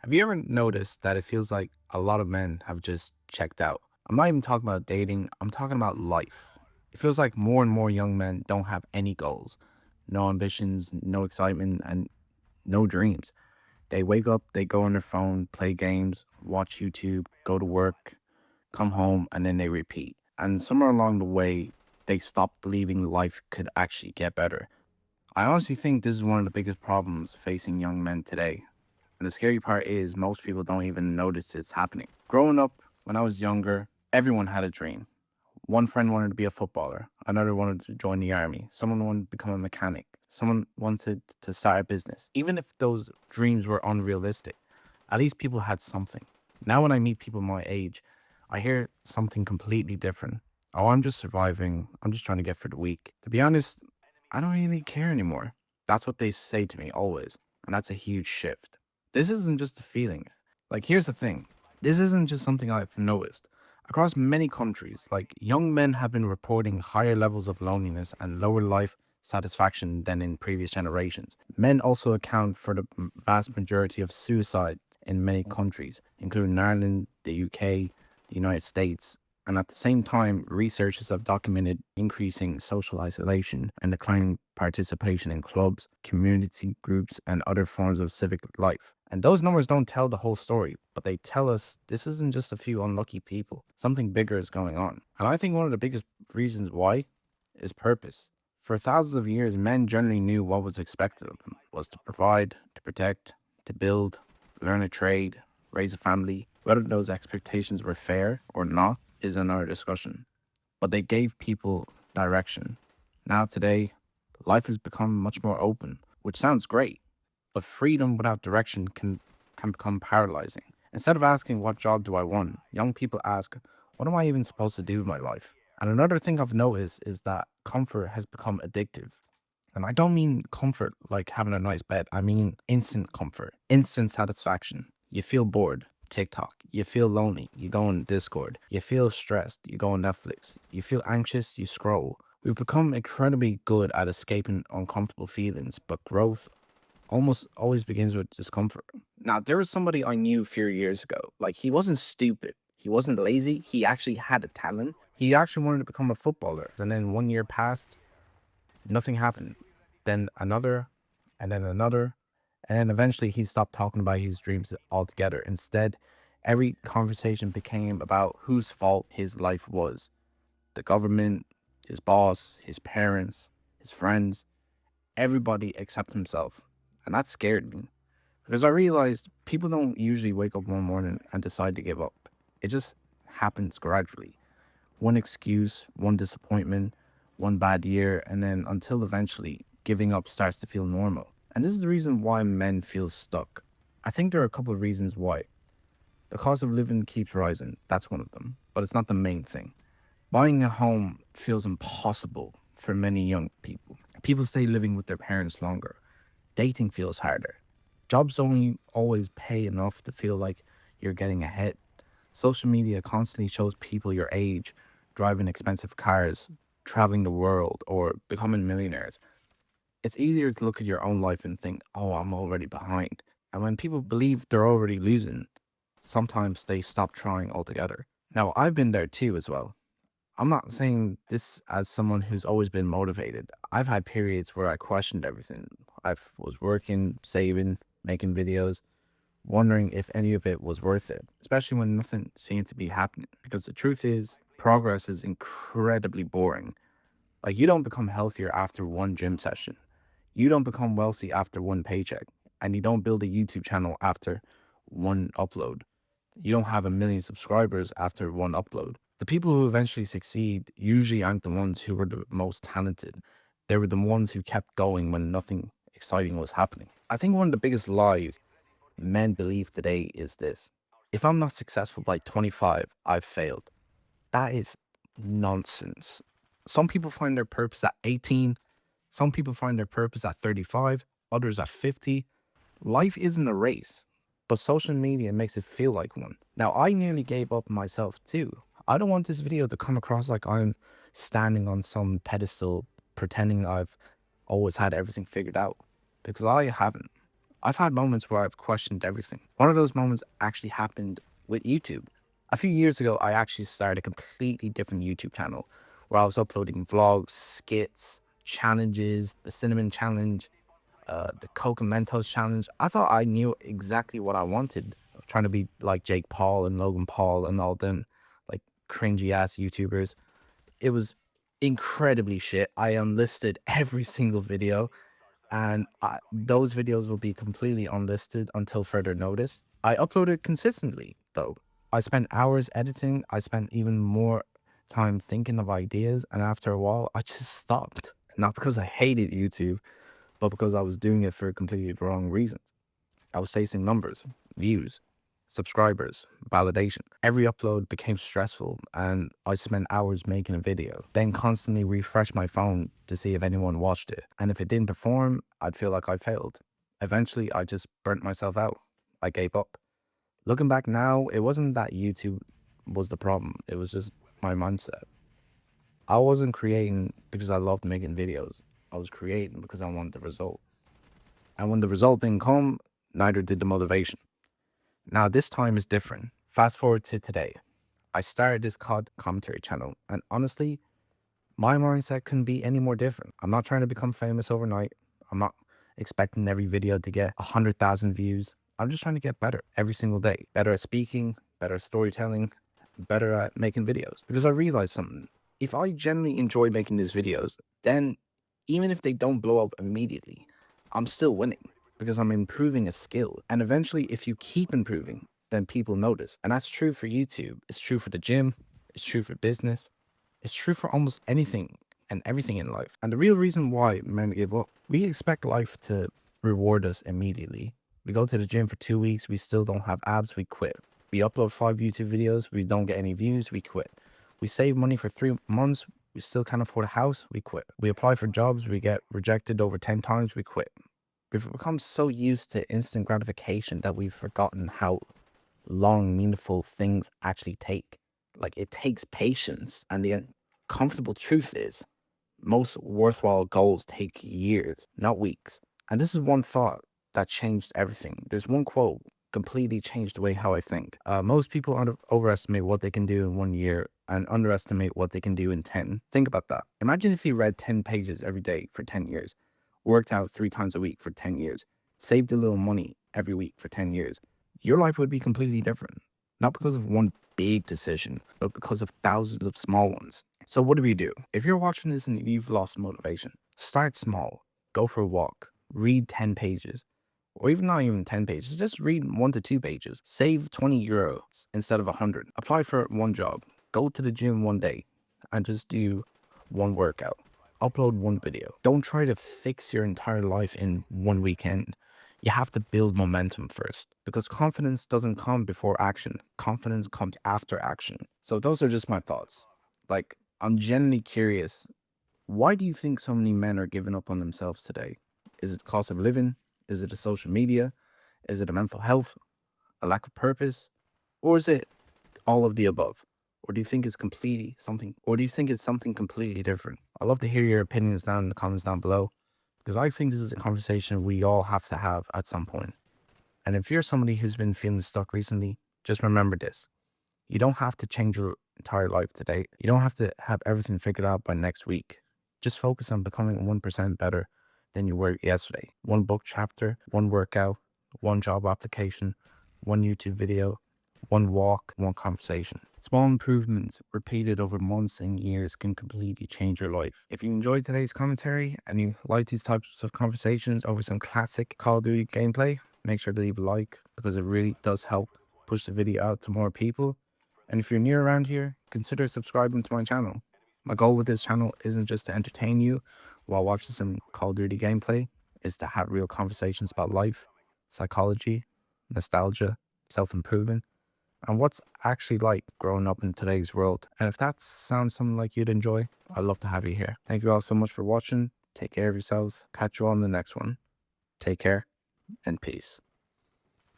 Have you ever noticed that it feels like a lot of men have just checked out? I'm not even talking about dating, I'm talking about life. It feels like more and more young men don't have any goals, no ambitions, no excitement, and no dreams. They wake up, they go on their phone, play games, watch YouTube, go to work, come home, and then they repeat. And somewhere along the way, they stop believing life could actually get better. I honestly think this is one of the biggest problems facing young men today. And the scary part is most people don't even notice it's happening. Growing up, when I was younger, everyone had a dream. One friend wanted to be a footballer, another wanted to join the army, someone wanted to become a mechanic, someone wanted to start a business. Even if those dreams were unrealistic, at least people had something. Now, when I meet people my age, I hear something completely different. Oh, I'm just surviving. I'm just trying to get through the week. To be honest, I don't really care anymore. That's what they say to me always. And that's a huge shift. This isn't just a feeling. Like, here's the thing, this isn't just something I've noticed. Across many countries, like young men have been reporting higher levels of loneliness and lower life satisfaction than in previous generations. Men also account for the vast majority of suicide in many countries, including Ireland, the UK, the United States. And at the same time, researchers have documented increasing social isolation and declining participation in clubs, community groups, and other forms of civic life. And those numbers don't tell the whole story, but they tell us this isn't just a few unlucky people. Something bigger is going on. And I think one of the biggest reasons why is purpose. For thousands of years, men generally knew what was expected of them was to provide, to protect, to build, learn a trade, raise a family. Whether those expectations were fair or not is another discussion. But they gave people direction. Now today, life has become much more open, which sounds great, but freedom without direction can become paralyzing. Instead of asking, what job do I want? Young people ask, what am I even supposed to do with my life? And another thing I've noticed is that comfort has become addictive. And I don't mean comfort like having a nice bed, I mean instant comfort, instant satisfaction. You feel bored, TikTok. You feel lonely, you go on Discord. You feel stressed, you go on Netflix. You feel anxious, you scroll. We've become incredibly good at escaping uncomfortable feelings, but growth almost always begins with discomfort. Now, there was somebody I knew a few years ago. Like, he wasn't stupid. He wasn't lazy. He actually had a talent. He actually wanted to become a footballer. And then 1 year passed, nothing happened. Then another, and then another. And then eventually he stopped talking about his dreams altogether. Instead, every conversation became about whose fault his life was: the government, his boss, his parents, his friends, everybody except himself. And that scared me because I realized people don't usually wake up one morning and decide to give up. It just happens gradually. One excuse, one disappointment, one bad year, and then until eventually giving up starts to feel normal. And this is the reason why men feel stuck. I think there are a couple of reasons why. The cost of living keeps rising. That's one of them, but it's not the main thing. Buying a home feels impossible for many young people. People stay living with their parents longer. Dating feels harder. Jobs don't always pay enough to feel like you're getting ahead. Social media constantly shows people your age driving expensive cars, traveling the world, or becoming millionaires. It's easier to look at your own life and think, oh, I'm already behind. And when people believe they're already losing, sometimes they stop trying altogether. Now, I've been there too as well. I'm not saying this as someone who's always been motivated. I've had periods where I questioned everything. I was working, saving, making videos, wondering if any of it was worth it, especially when nothing seemed to be happening. Because the truth is, progress is incredibly boring. Like, you don't become healthier after one gym session, you don't become wealthy after one paycheck, and you don't build a YouTube channel after one upload. You don't have a million subscribers after one upload. The people who eventually succeed usually aren't the ones who were the most talented. They were the ones who kept going when nothing exciting was happening. I think one of the biggest lies men believe today is this: if I'm not successful by 25, I've failed. That is nonsense. Some people find their purpose at 18, some people find their purpose at 35, others at 50. Life isn't a race, but social media makes it feel like one. Now, I nearly gave up myself too. I don't want this video to come across like I'm standing on some pedestal pretending I've always had everything figured out, because I haven't. I've had moments where I've questioned everything. One of those moments actually happened with YouTube. A few years ago, I actually started a completely different YouTube channel where I was uploading vlogs, skits, challenges, the cinnamon challenge, the Coke and Mentos challenge. I thought I knew exactly what I wanted. I was trying to be like Jake Paul and Logan Paul and all them like cringy ass YouTubers. It was incredibly shit. I unlisted every single video, and those videos will be completely unlisted until further notice. I uploaded consistently though. I spent hours editing. I spent even more time thinking of ideas, and after a while, I just stopped. Not because I hated YouTube, but because I was doing it for completely wrong reasons. I was chasing numbers, views, subscribers, validation. Every upload became stressful, and I spent hours making a video, then constantly refresh my phone to see if anyone watched it. And if it didn't perform, I'd feel like I failed. Eventually, I just burnt myself out. I gave up. Looking back now, it wasn't that YouTube was the problem, it was just my mindset. I wasn't creating because I loved making videos. I was creating because I wanted the result. And when the result didn't come, neither did the motivation. Now, this time is different. Fast forward to today. I started this COD commentary channel, and honestly, my mindset couldn't be any more different. I'm not trying to become famous overnight. I'm not expecting every video to get 100,000 views. I'm just trying to get better every single day. Better at speaking, better at storytelling, better at making videos. Because I realized something. If I genuinely enjoy making these videos, then even if they don't blow up immediately, I'm still winning because I'm improving a skill. And eventually, if you keep improving, then people notice. And that's true for YouTube. It's true for the gym. It's true for business. It's true for almost anything and everything in life. And the real reason why men give up, we expect life to reward us immediately. We go to the gym for 2 weeks, we still don't have abs, we quit. We upload 5 YouTube videos, we don't get any views, we quit. We save money for 3 months, we still can't afford a house, we quit. We apply for jobs, we get rejected over 10 times, we quit. We've become so used to instant gratification that we've forgotten how long, meaningful things actually take. Like, it takes patience, and the uncomfortable truth is most worthwhile goals take years, not weeks. And this is one thought that changed everything. There's one quote completely changed the way how I think. Most people overestimate what they can do in 1 year and underestimate what they can do in 10. Think about that. Imagine if you read 10 pages every day for 10 years, worked out 3 times a week for 10 years, saved a little money every week for 10 years. Your life would be completely different. Not because of one big decision, but because of thousands of small ones. So what do we do? If you're watching this and you've lost motivation, start small. Go for a walk. Read 10 pages. Or even not even 10 pages. Just read 1 to 2 pages. Save 20 euros instead of 100. Apply for one job. Go to the gym one day and just do one workout. Upload one video. Don't try to fix your entire life in one weekend. You have to build momentum first, because confidence doesn't come before action. Confidence comes after action. So those are just my thoughts. Like, I'm genuinely curious. Why do you think so many men are giving up on themselves today? Is it the cost of living? Is it the social media? Is it a mental health? A lack of purpose? Or is it all of the above? Or do you think it's something completely different? I'd love to hear your opinions down in the comments down below, because I think this is a conversation we all have to have at some point. And if you're somebody who's been feeling stuck recently, just remember this. You don't have to change your entire life today. You don't have to have everything figured out by next week. Just focus on becoming 1% better than you were yesterday. One book chapter, one workout, one job application, one YouTube video, one walk, one conversation. Small improvements repeated over months and years can completely change your life. If you enjoyed today's commentary and you like these types of conversations over some classic Call of Duty gameplay, make sure to leave a like, because it really does help push the video out to more people. And if you're near around here, consider subscribing to my channel. My goal with this channel isn't just to entertain you while watching some Call of Duty gameplay, it's to have real conversations about life, psychology, nostalgia, self-improvement, and what's actually like growing up in today's world. And if that sounds something like you'd enjoy, I'd love to have you here. Thank you all so much for watching. Take care of yourselves. Catch you all in the next one. Take care and peace.